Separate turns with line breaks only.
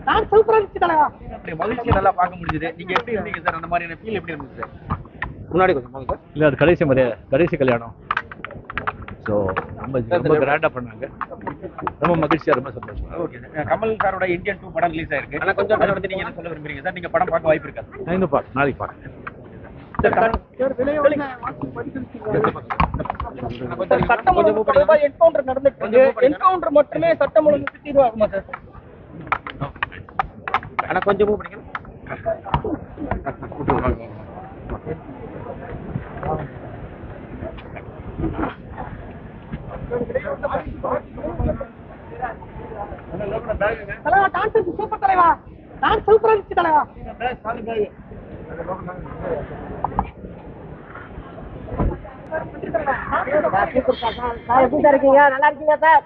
நான் சூப்பரா இருந்துச்சு தலைவா.
அப்படி மகிழ்ச்சியை நல்லா பார்க்க முடிஞ்சது. நீங்க எப்படி இருந்தீங்க சார்? அந்த மாதிரியான ஃபீல் எப்படி இருந்துச்சு சார்?
முன்னாடி கொஞ்சம் போங்க சார்.
இல்லை, அது கடைசி கல்யாணம். ஸோ ரொம்ப கிராண்டாக பண்ணாங்க. ரொம்ப மகிழ்ச்சியாக, ரொம்ப சந்தோஷம்.
Okay sir. கமல் சாரோட இந்தியன் 2 படம் ரிலீஸ் ஆயிருக்கு. ஆனா கொஞ்சம் அதை பத்தி நீங்க என்ன சொல்ல விரும்புறீங்க சார்? நீங்க படம் பார்க்க வாய்ப்பு இருக்கா?
நான் இன்னும் நாளைக்கு பார்க்குறேன்.
என்கவுண்டர் நடந்துட்டு என்கவுண்டர் மட்டுமே சட்டம் ஒழுங்கு தீர்வாகுமா சார்?
ஆனா கொஞ்சம் மூவ் பண்ணிக்கலாம்.
தலைவா டான்ஸ் சூப்பர் தலைவா. டான்ஸ் சூப்பரா இருந்துச்சு தலைவா. எப்படி சார் இருக்கீங்க? நல்லா இருக்கீங்க சார்?